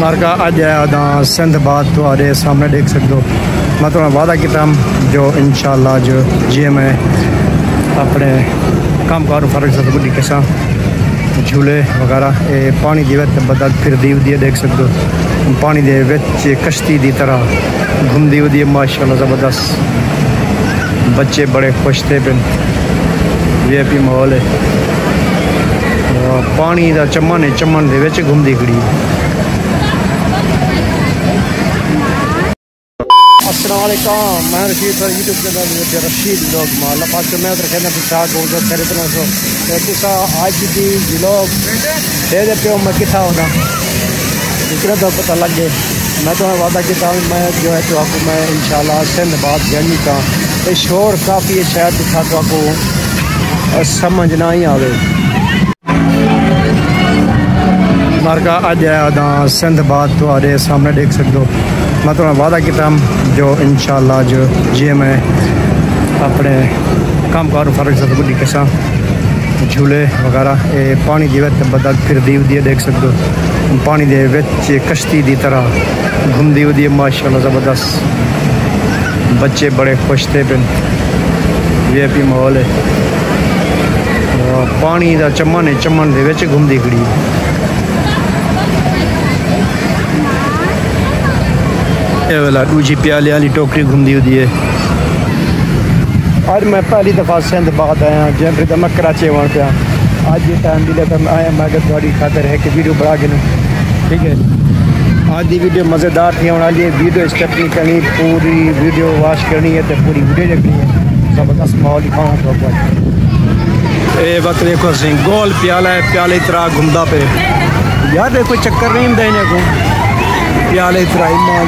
मार्का अज आदा सिंध बात तुम्हारे सामने देख सकते हो। मैं थोड़ा वादा किया जो इंशाअल्लाह जो जी मैं अपने काम कार फर्क से बुढ़ी किसा झूले वगैरह ये पानी की बदल फिर दी देख सकते हो। पानी दे विच कश्ती की तरह घूमती हुई है माशाअल्लाह ज़बरदस्त। बच्चे बड़े खुश थे पे वीआईपी माहौल है। पानी का चमन है चमन दे विच घूमती खड़ी अस्सलाम वालेकुम। मैं Rashid sir YouTube channel Rashid vlog माला पास मैं उधर कहना साथ हो जो करे इतना सो किसा आज की व्लॉग दे पे मैं किथा होना इतना तो पता लग गए। मैं तो वादा किया मैं जो है तो आपको मैं इंशाल्लाह सिंध बात जानी का ये शोर काफ़ी है शायद था तो आपको समझ ना ही आवे। मार्का अज आदा सिंध बात तुम्हारे सामने देख सकते हो। मैं थोड़ा वादा किया जो इंशाअल्लाह जो जी मैं अपने काम कार फर्क से बुढ़ी किसा झूले वगैरह ये पानी की बदल फिर दी देख सकते हो। पानी दे विच कश्ती की तरह घूमती हुई है माशाअल्लाह ज़बरदस्त। बच्चे बड़े खुश थे पे वीआईपी माहौल है। पानी का चमन है चमन दे विच घूमती खड़ी वाला दूजी प्याले वाली टोकरी घूमती हुई है। आज मैं पहली दफ़ा सिंध बात आया जैसे फिर मैं कराची वहाँ पे आज ये टाइम मिले तो आया मैं थोड़ी खातर है कि वीडियो बना के ठीक है। आज की वीडियो मज़ेदार थी होने वाली वीडियो स्टेप नहीं करनी पूरी वीडियो वॉच करनी है तो पूरी वीडियो देखनी है ज़बरदस्त माहौल दिखाना तो ये वक्त देखो सिंह गोल प्याला है प्याले तरह घूमता पे यार देखो चक्कर नहीं देने को प्याले तरह ईमान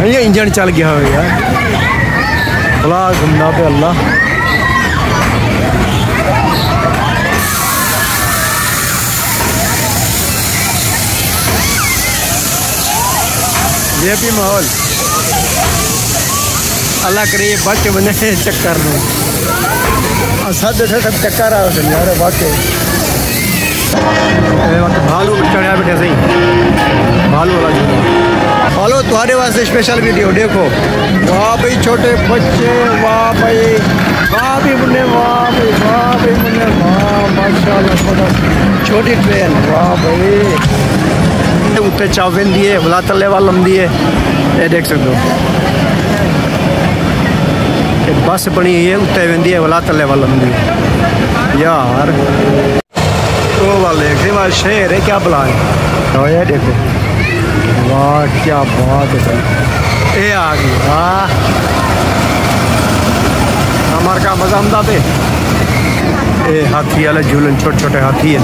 ये इंजन चल गया हो यार भला घूमना पे अल्लाह ये भी माहौल अल्लाह करे बच बने चक्कर में सब चक्कर आ यार वाकई भालू चढ़िया बैठे सही भालू वाला झूला भालू तुम्हारे वास्ते स्पेशल वीडियो देखो। वाह भाई छोटे बच्चे वाह भाई वाह भी मुन्ने वाह भाई मुन्ने वाह माशाल्लाह छोटी ट्रेन वाह भाई उत्ते चावन दिए भला तले वाल लंबी है ये देख सकते हो। बस बनी है उत्ते वेंदी है भला तले वाल लंबी यार तो वाले वह शेर है क्या बुला है देखो वाह क्या बात है भाई ये आ गई वाह हमारे का मजा आमदा पे ये हाथी वाले झूलन छोटे छोटे हाथी है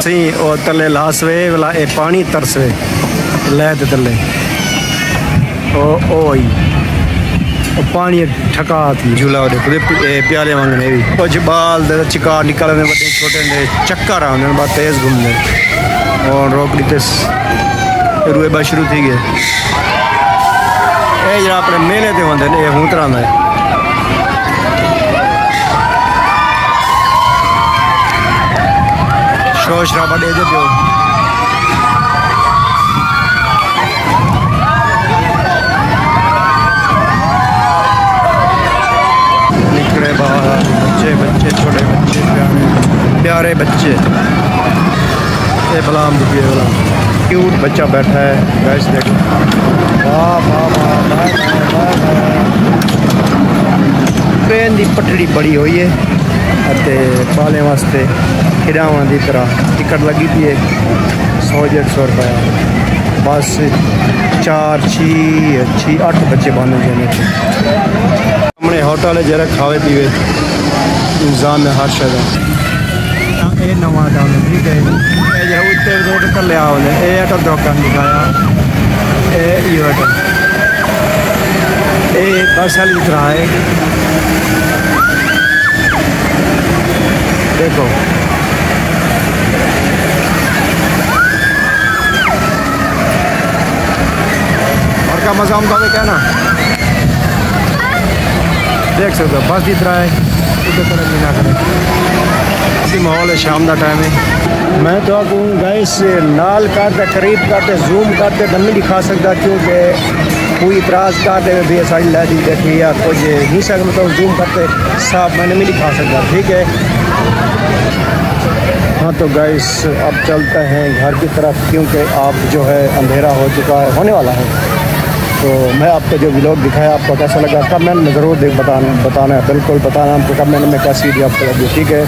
सही और तले लासवे वाला ये पानी तरसवे लैद तले ओ पानी ठका थी झूला प्याले मंगने भी कुछ बाल चिकार निकलने बड़े छोटे चक्कर आने बाद तेज घूमने और रोकड़ी ते रुएबा शुरू थी गए ये जरा अपने मेले ते होंदे ने हूं तरह में शोर शराबा दे दे पियो बच्चे छोटे बच्चे प्यारे बच्चे ये बलाम दुखी वाला क्यूट बच्चा बैठा है गैस देखो वाह वाह वाह ट्रेन की पटड़ी बड़ी हुई है बाले वास्ते खिड़ावान की तरह टिकट लगी थी 100-150 रुपया बस 4-6-8 बच्चे बने जाने हमने होटल है जरा खावे पीवे इंतजाम है हर शहर ये नवा डाउन ठीक है ये जो उत्ते रोड कर लिया उन्हें ये अटल दुकान दिखाया ये अटल ये बस वाली तरह है देखो और का मजा आमदा है क्या ना देख सकते हो बस की तरह है उधर तरह भी ना करें वीआईपी माहौल है, शाम का टाइम है। मैं तो आपको गाइस नाल करते करीब करते जूम करते तो नहीं दिखा सकता, क्योंकि कोई इतराज़ करते भी सारी लाइट देखी या कुछ नहीं सकता, तो जूम करते साफ मैंने नहीं दिखा सकता, ठीक है। हाँ तो गाइस अब चलते हैं घर की तरफ, क्योंकि आप जो है अंधेरा हो चुका है, होने वाला है। तो मैं आपको जो व्लॉग दिखाया आपको कैसा लगा कमेंट में ज़रूर बताना है, बिल्कुल बताना हमको कमेंट में कैसी वीडियो आपको लगी, ठीक है।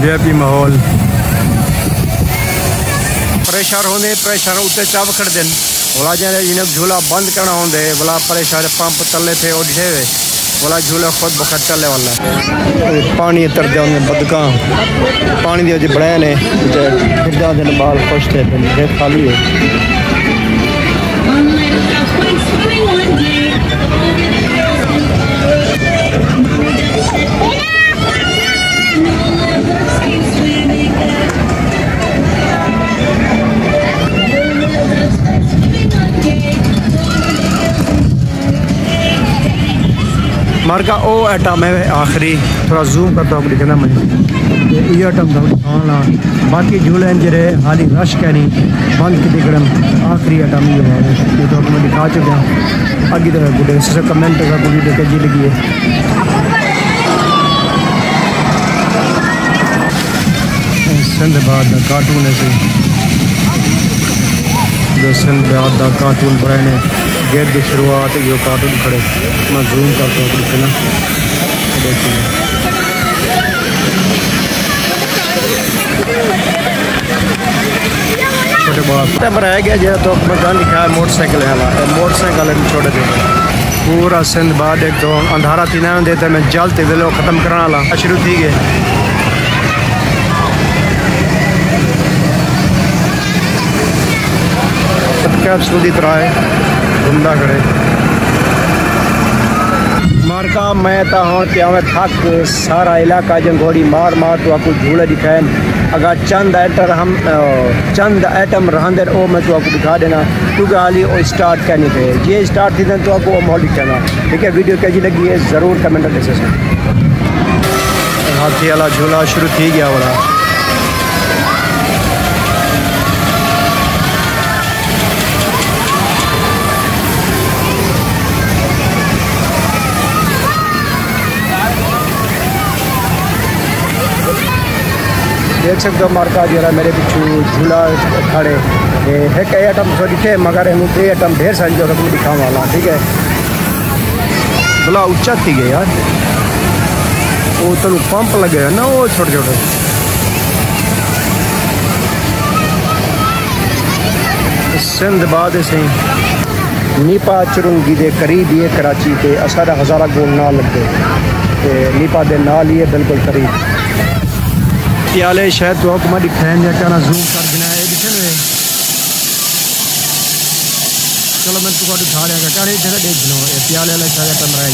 वीआईपी माहौल प्रेशर होंगे, प्रेशर उत्ते चाव खड़ देन बोला जाए जिन्हें झूला बंद करना होंगे बोला प्रेशर पंप तले थे उठे हुए बोला झूला खुद बखत चलने वाला। पानी तर जाओगे बदका पानी दे जो बड़े ने फिर जाते बाल खुश थे फिर खाली है। मार्का ओ आइटम है आखिरी, थोड़ा जूम करता हूँ दिखना मुझे ये आइटम था बाकी झूले जरे हाली रश कह नहीं बंद की दिखड़म आखिरी आइटम ये है, ये तो मैं दिखा चुका हूँ। आगे तो गुडे से कमेंट का पूरी देखे जी लगी है। सिंध बाद का कार्टून है जो सिंध बाद का कार्टून बनाने गेट की शुरुआत जो कार्टून खड़े मैं जूम करता हूँ देखना देखिए छोटे बात बनाया गया जो तो मकान दिखा है मोटरसाइकिल मोटरसाइकिल छोटे छोटे पूरा सिंध बाद एक तो अंधारा तीन देते मैं जल्द वेलो ख़त्म करने वाला शुरू थी गए। सूदी तरह है घूमना खड़े मारका मैं तो हूँ क्या मैं थक सारा इलाका जंगोड़ी मार तो आपको झूले दिखाए। अगर चंद आइटम रहंदे वो मैं तो आपको दिखा देना, क्योंकि हाली वो स्टार्ट करनी थे ये स्टार्ट थी तो आपको माहौल दिखाना, ठीक है। वीडियो कैसी लगी है ज़रूर कमेंट में दे। हाथी वाला झूला शुरू थी गया बड़ा देख सकते हो मार्का जो है मेरे पिछू झूला खड़े एक आइटम तो दिखे मगर इन टे आइटम ढेर सारी जो दिखाने वाला, ठीक है। भला उच्चा थी गए यार वो तो पंप लगे है ना वो छोटे छोटे सिंध बाद से नीपा चुरंगी के करीब ही कराची के असारा हज़ारा गोल ना लगे नीपा के नाल ही बिल्कुल करीब प्याले शायद तो हुकूमत दिखाएं या क्या ना जूम कर देना है दिखे चलो मैं तुझको दिखा रहा क्या देख लो प्याले वाला शायद कमरा है।